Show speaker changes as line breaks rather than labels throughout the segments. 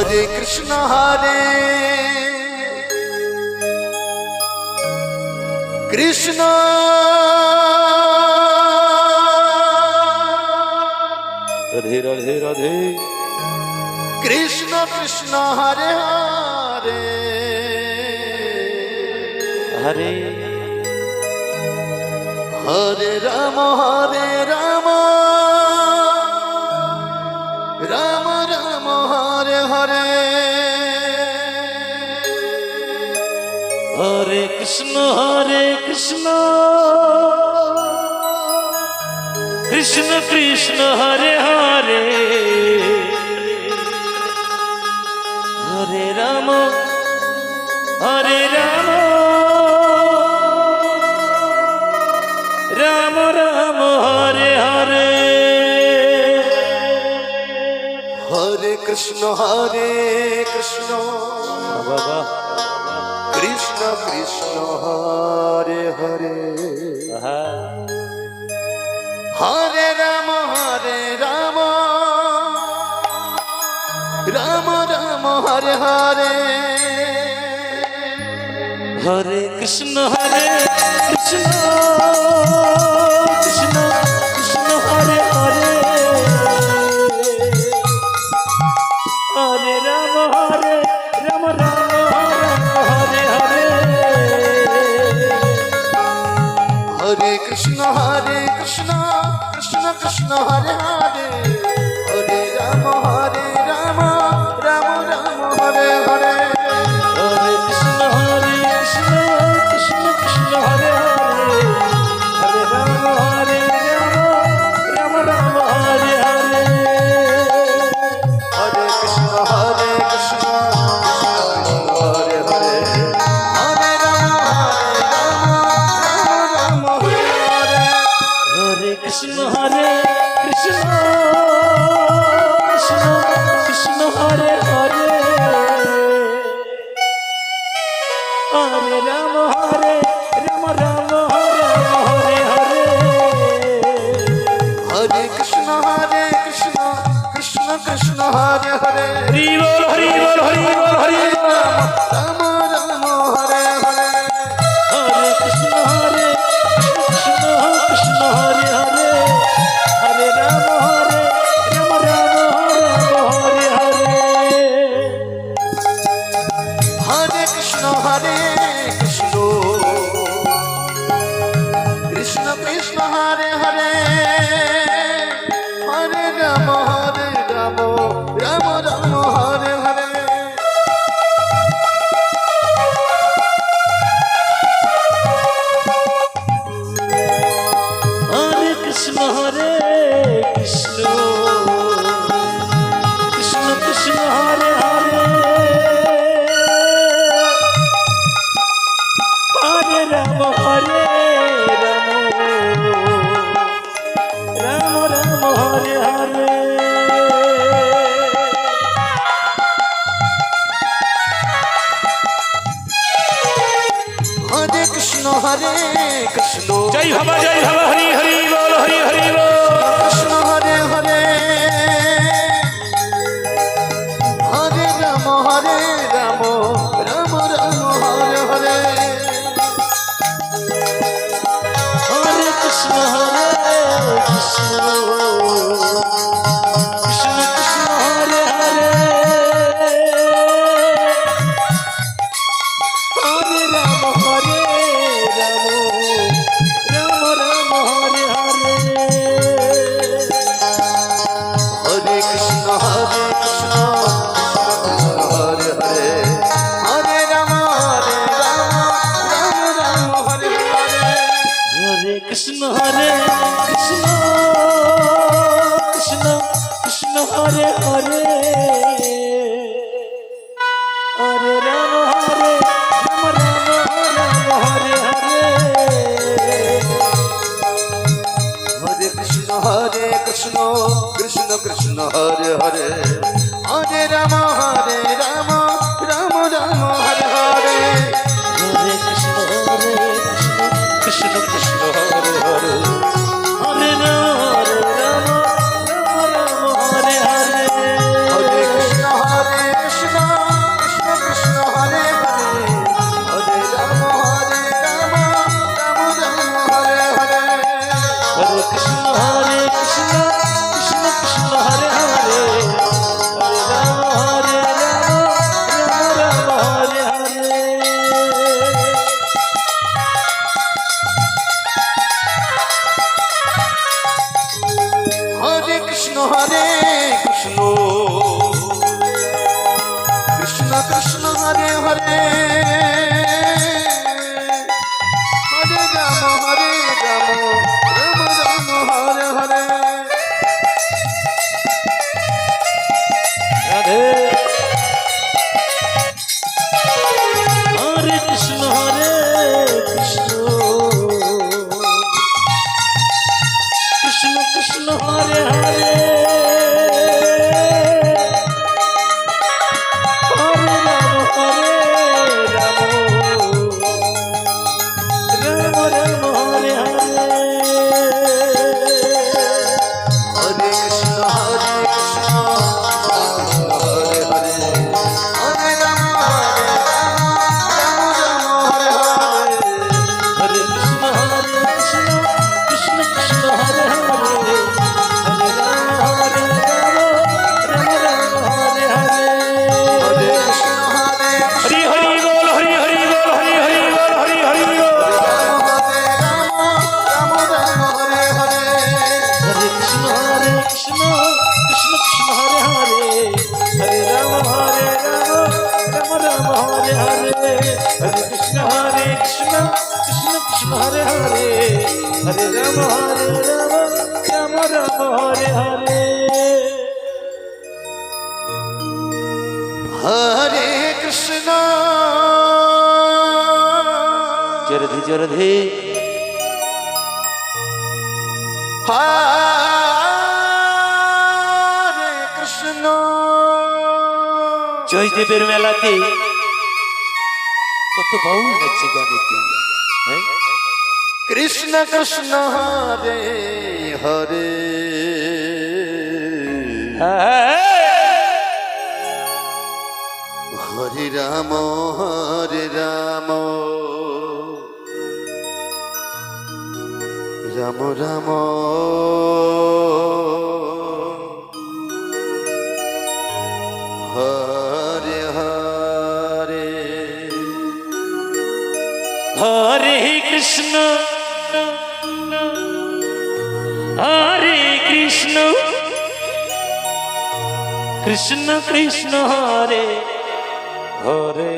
হরে কৃষ্ণ হরে কৃষ্ণ
রাধে রাধে রাধে
কৃষ্ণ কৃষ্ণ হরে হরে
হরে
হরে রাম রাম রাম হরে হরে
হরে কৃষ্ণ কৃষ্ণ কৃষ্ণ হরে হরে হরে রাম রাম রাম হরে হরে
হরে কৃষ্ণ
বাবা
কৃষ্ণ কৃষ্ণ হরে হরে হরে রাম রাম রাম হরে হরে
হরে কৃষ্ণ কৃষ্ণ কৃষ্ণ হরে হরে হরে রাম রাম হরে হরে
হরে কৃষ্ণ কৃষ্ণ কৃষ্ণ হরে হরে হরে রাম রাম রাম হরে হরে
হরে কৃষ্ণ কৃষ্ণ কৃষ্ণ হরে হরে হরে রাম রাম হরে হরে
হরে কৃষ্ণ হরে হরে হরে রাম হরে হরে
হরে কৃষ্ণ কৃষ্ণ কৃষ্ণ হরে হরে হরে রাম হরে হরে
হরে কৃষ্ণ কৃষ্ণ কৃষ্ণ হরে হরে
হরি বল হরি বল হরি বল হরি
রাম রাম হরে হরে
হরে কৃষ্ণ কৃষ্ণ হরে হরে হরে রাম হরে হরে
হরে কৃষ্ণ কৃষ্ণ কৃষ্ণ হরে হরে হরে রাম রাম রাম হরে হরে
হরে কৃষ্ণ কৃষ্ণ কৃষ্ণ হরে হরে হরে রাম রাম হরে হরে
হরে কৃষ্ণ
জয় বাবা হরি হরি বল হরি হরি বল
কৃষ্ণ হরে হরে হরে রাম রাম রাম হরে হরে
হরে কৃষ্ণ কৃষ্ণ কৃষ্ণ হরে হরে হরে রাম রাম হরে হরে
হরে কৃষ্ণ হরে হরে হরে রাম রাম হরে হরে
হরে কৃষ্ণ কৃষ্ণ কৃষ্ণ হরে হরে হরে রাম হরে হরে
হরে কৃষ্ণ কৃষ্ণ কৃষ্ণ হরে হরে হরে রাম রাম রাম হরে হরে
হরে কৃষ্ণ কৃষ্ণ কৃষ্ণ হরে হরে হরে রাম রাম হরে হরে
হরে কৃষ্ণ
কৃষ্ণ হরে হরে হরে রাম রাম রাম হরে হরে
হরে কৃষ্ণ হরে হরে হরে রাম রাম রাম হরে হরে
হরে কৃষ্ণ কৃষ্ণ কৃষ্ণ হরে হরে হরে রাম রাম রাম হরে হরে
হরে কৃষ্ণ হরে
হরি হরি বল হরি হরি বল হরি হরি বল হরি হরি বল
রাম রাম হরে হরে
হরে কৃষ্ণ কৃষ্ণ কৃষ্ণ হরে হরে হরে রাম রাম রাম হরে হরে হরে কৃষ্ণ কৃষ্ণ কৃষ্ণ হরে হরে হরে রাম রাম রাম হরে হরে
হরে কৃষ্ণ
জরধি জরধি
হরে কৃষ্ণ
জয়দেবের মেলাতে কত বাউল হচ্ছে গানেতে হ্যাঁ
কৃষ্ণ কৃষ্ণ হরে হরে হরে রাম রাম রাম হরে হরে
হরে কৃষ্ণ হরে কৃষ্ণ কৃষ্ণ কৃষ্ণ হরে হরে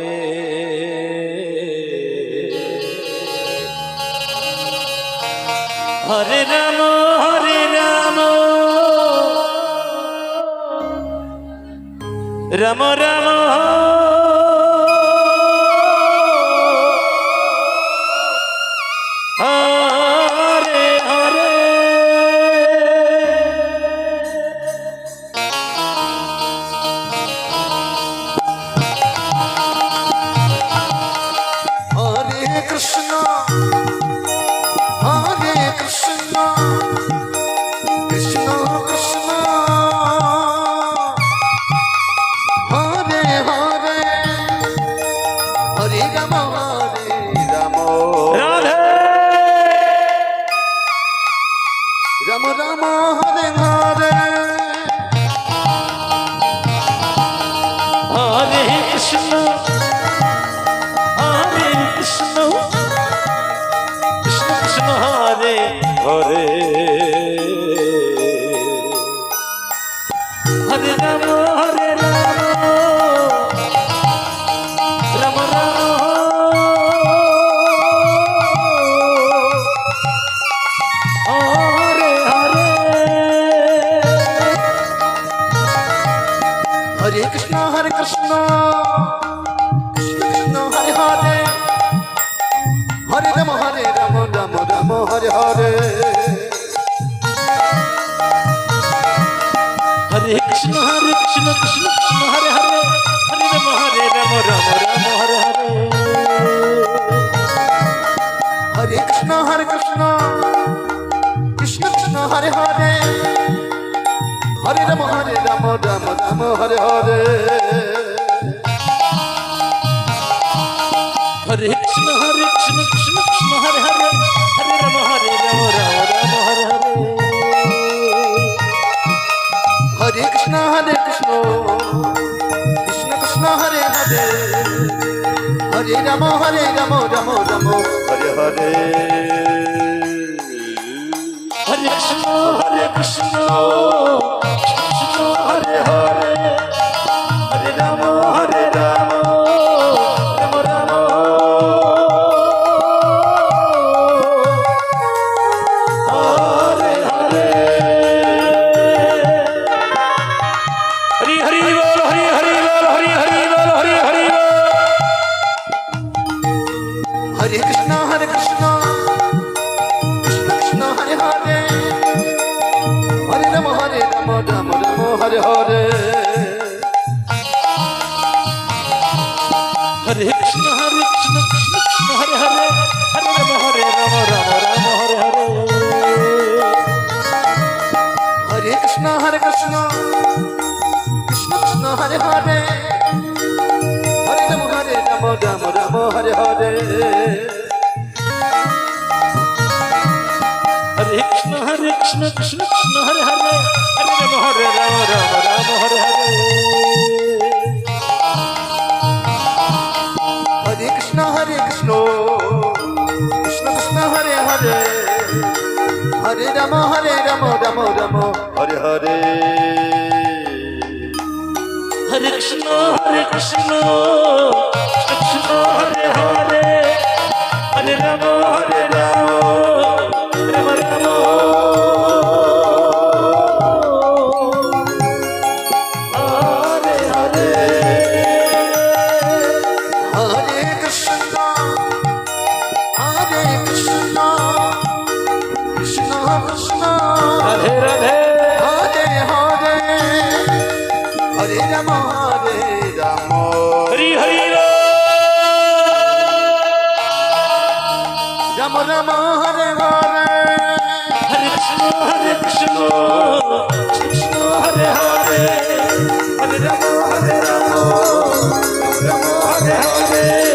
হরে রাম রাম রাম হরে হরে
হরে কৃষ্ণ হরে কৃষ্ণ কৃষ্ণ কৃষ্ণ হরে হরে হরে রাম
রাধে
রাম রাম হরে হরে
হরে কৃষ্ণ কৃষ্ণ কৃষ্ণ হরে হরে হরে রাম রাম রাম হরে হরে
হরে কৃষ্ণ কৃষ্ণ কৃষ্ণ হরে হরে হরে রাম রাম রাম হরে হরে
হরে কৃষ্ণ কৃষ্ণ কৃষ্ণ হরে হরে হরে রাম রাম রাম হরে হরে
হরে কৃষ্ণ কৃষ্ণ কৃষ্ণ কৃষ্ণ হরে হরে হরে রাম রাম হরে হরে
হরে কৃষ্ণ কৃষ্ণ কৃষ্ণ হরে হরে হরে রাম রাম রাম হরে হরে
হরে কৃষ্ণ কৃষ্ণ কৃষ্ণ কৃষ্ণ হরে হরে হরে রাম রাম রাম হরে হরে
হরে কৃষ্ণ কৃষ্ণ কৃষ্ণ হরে হরে হরে রাম রাম রাম হরে হরে হরি হরি বল হরি হরি বল হরি হরি বল হরি হরি বল
হরে কৃষ্ণ কৃষ্ণ কৃষ্ণ কৃষ্ণ হরে হরে হরে হরে
হরে কৃষ্ণ কৃষ্ণ কৃষ্ণ হরে হরে হরে রাম রাম রাম হরে হরে
হরে কৃষ্ণ কৃষ্ণ কৃষ্ণ হরে হরে হরে রাম রাম রাম হরে হরে
হরে কৃষ্ণ কৃষ্ণ কৃষ্ণ হরে হরে হরে রাম রাম হরে হরে
হরে কৃষ্ণ কৃষ্ণ কৃষ্ণ হরে হরে হরে রাম রাম রাম হরে হরে
হরে কৃষ্ণ কৃষ্ণ কৃষ্ণ হরে হরে হরে রাম রাম রাম হরে হরে
হরে কৃষ্ণ কৃষ্ণ কৃষ্ণ
রাধে রাধে
হরে হরে হরে রাম
হরি হরি
রাম রাম হরে হরে
হরে কৃষ্ণ কৃষ্ণ হরে হরে হরে রাম রাম হরে হরে